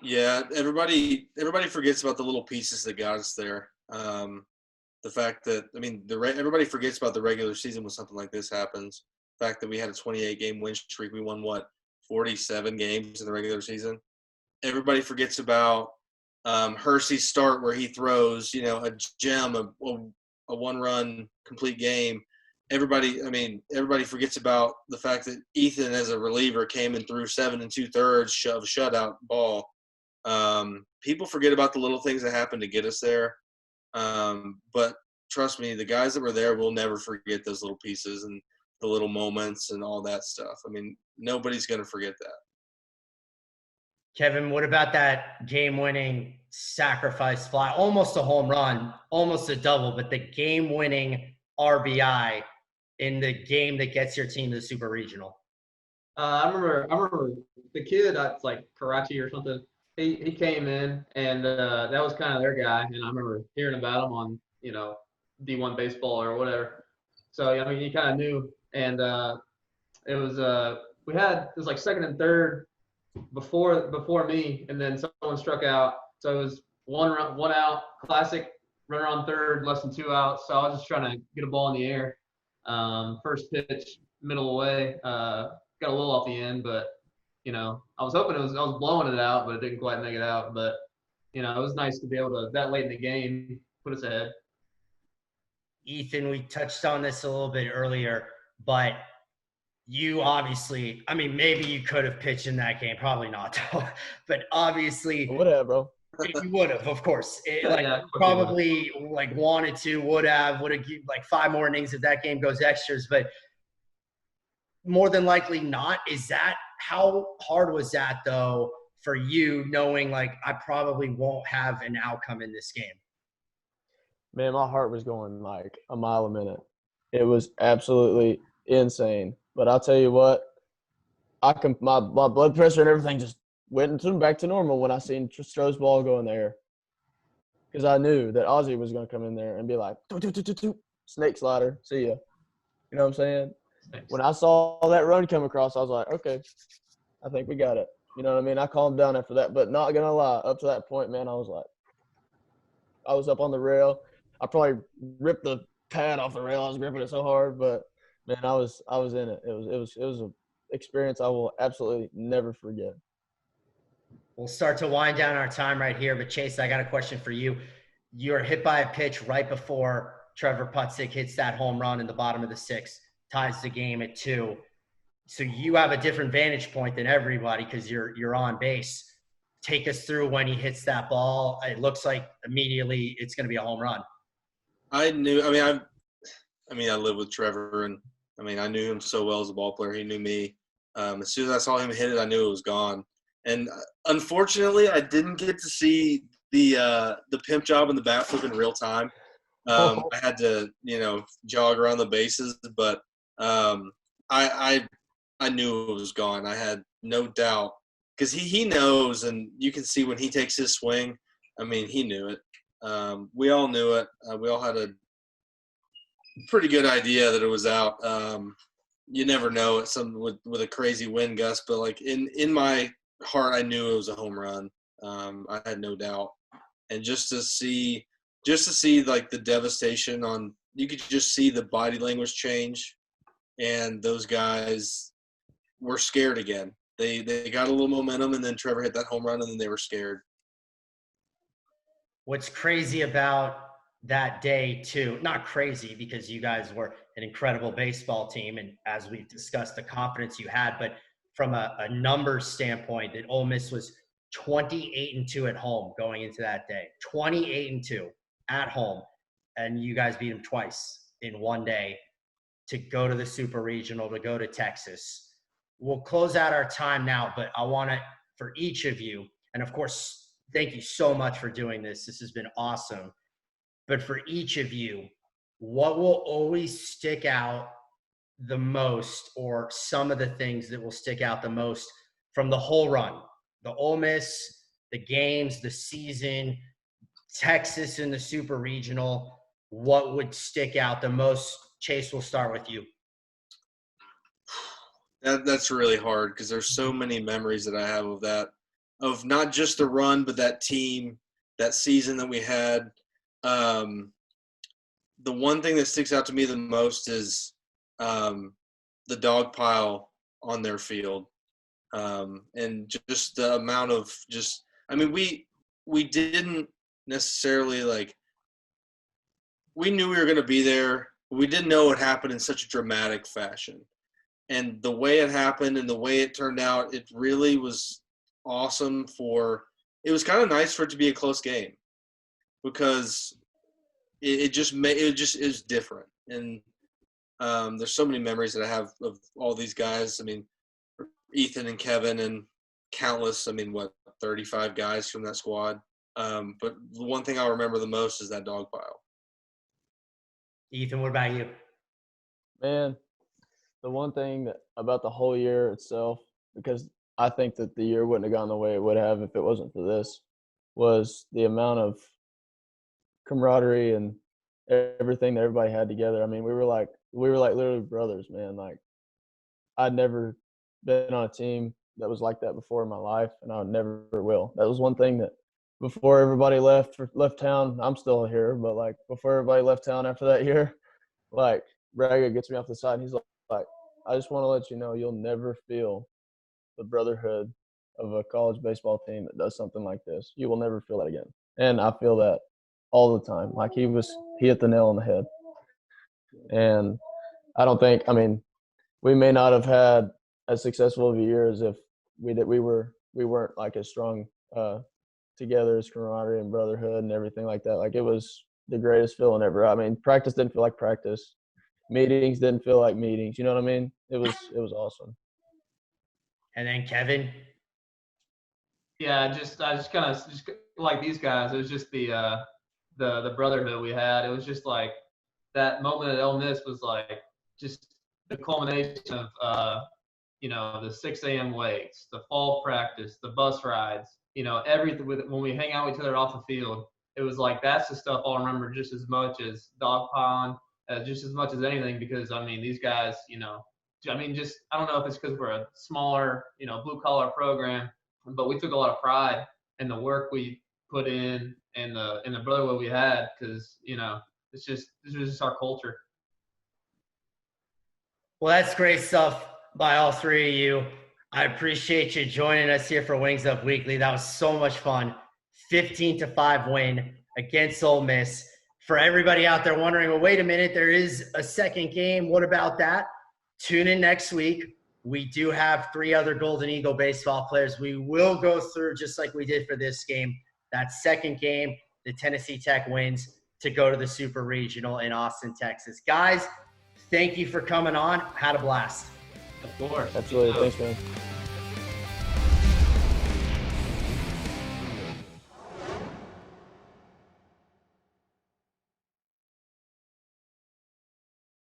Yeah, everybody forgets about the little pieces that got us there. The fact that, I mean, everybody forgets about the regular season when something like this happens. The fact that we had a 28-game win streak. We won, 47 games in the regular season. Everybody forgets about Hersey's start where he throws, a gem, a 1-run complete game. Everybody forgets about the fact that Ethan, as a reliever, came and threw 7 2/3 shutout ball. People forget about the little things that happened to get us there. But trust me, the guys that were there will never forget those little pieces and the little moments and all that stuff. I mean, nobody's going to forget that. Kevin, what about that game-winning sacrifice fly? Almost a home run, almost a double, but the game-winning RBI in the game that gets your team to the Super Regional. I remember the kid, it's like Karachi or something. He came in, and that was kind of their guy. And I remember hearing about him on D1 baseball or whatever. So I mean, he kind of knew. And it was like second and third before me, and then someone struck out. So it was 1 out, classic runner on third, less than 2 outs. So I was just trying to get a ball in the air. First pitch, middle away, got a little off the end, but I was hoping I was blowing it out, but it didn't quite make it out. But it was nice to be able to, that late in the game, put us ahead. Ethan, we touched on this a little bit earlier, but you obviously, I mean, maybe you could have pitched in that game, probably not, but obviously, Would have, bro. You would have, of course. Probably wanted to, would have like 5 more innings if that game goes extras, but more than likely not. How hard was that though for you, knowing like I probably won't have an outcome in this game? Man, my heart was going like a mile a minute. It was absolutely insane. But I'll tell you what, my blood pressure and everything just went back to normal when I seen Stroh's ball go in there. Because I knew that Ozzie was going to come in there and be like, snake slider, see ya. You know what I'm saying? Thanks. When I saw that run come across, I was like, okay, I think we got it. You know what I mean? I calmed down after that. But not going to lie, up to that point, man, I was up on the rail. I probably ripped the pad off the rail. I was gripping it so hard, but man, I was in it. It was an experience I will absolutely never forget. We'll start to wind down our time right here, but Chase, I got a question for you. You're hit by a pitch right before Trevor Putzig hits that home run in the bottom of the 6th, ties the game at 2. So you have a different vantage point than everybody because you're on base. Take us through when he hits that ball. It looks like immediately it's going to be a home run. I live with Trevor, and I knew him so well as a ball player. He knew me. As soon as I saw him hit it, I knew it was gone. And unfortunately, I didn't get to see the pimp job in the bat flip in real time. I had to, jog around the bases, but I knew it was gone. I had no doubt because he knows, and you can see when he takes his swing. He knew it. We all knew it. We all had a pretty good idea that it was out. You never know. It's something with a crazy wind gust, but like in my heart, I knew it was a home run. I had no doubt. And just to see like the devastation you could just see the body language change, and those guys were scared again. They got a little momentum, and then Trevor hit that home run, and then they were scared. What's crazy about that day too, not crazy because you guys were an incredible baseball team, and as we've discussed, the confidence you had, but from a numbers standpoint, that Ole Miss was 28-2 at home going into that day. 28-2 at home, and you guys beat them twice in one day to go to the Super Regional, to go to Texas. We'll close out our time now, but I want to, for each of you, and of course, thank you so much for doing this. This has been awesome. But for each of you, what will always stick out the most, or some of the things that will stick out the most from the whole run? The Ole Miss, the games, the season, Texas in the Super Regional. What would stick out the most? Chase, we'll start with you. That's really hard because there's so many memories that I have of that, of not just the run, but that team, that season that we had. The one thing that sticks out to me the most is the dog pile on their field, and just the amount of we didn't necessarily we knew we were going to be there. We didn't know it happened in such a dramatic fashion. And the way it happened and the way it turned out, it really was awesome. It was kind of nice for it to be a close game, because it is different. And there's so many memories that I have of all these guys. I mean, Ethan and Kevin and countless, 35 guys from that squad. But the one thing I'll remember the most is that dog pile. Ethan, what about you? Man, the one thing about the whole year itself, because I think that the year wouldn't have gone the way it would have if it wasn't for this, was the amount of camaraderie and everything that everybody had together. I mean, we were like literally brothers, man. Like, I'd never been on a team that was like that before in my life, and I never will. That was one thing that before everybody left town, I'm still here, but like before everybody left town after that year, like Braga gets me off the side and he's like, I just want to let you know you'll never feel the brotherhood of a college baseball team that does something like this. You will never feel that again. And I feel that all the time. Like he hit the nail on the head. And I don't think, we may not have had as successful of a year as if we weren't like as strong together as camaraderie and brotherhood and everything like that. Like, it was the greatest feeling ever. I mean, practice didn't feel like practice. Meetings didn't feel like meetings. You know what I mean? It was awesome. And then Kevin? Yeah, I just kind of like these guys. It was just the brotherhood we had. It was just like that moment at Ole Miss was like just the culmination of the 6 a.m. wakes, the fall practice, the bus rides, everything. When we hang out with each other off the field, it was like that's the stuff I'll remember just as much as dog pond, just as much as anything, because these guys, I don't know if it's because we're a smaller, blue collar program, but we took a lot of pride in the work we put in and the brotherhood we had, because this was just our culture. Well, that's great stuff by all three of you. I appreciate you joining us here for Wings Up Weekly. That was so much fun. 15-5 win against Ole Miss. For everybody out there wondering, well, wait a minute, there is a second game. What about that? Tune in next week. We do have 3 other Golden Eagle baseball players. We will go through, just like we did for this game, that second game, the Tennessee Tech wins to go to the Super Regional in Austin, Texas. Guys, thank you for coming on. Had a blast. Of course. Absolutely. Thanks, man.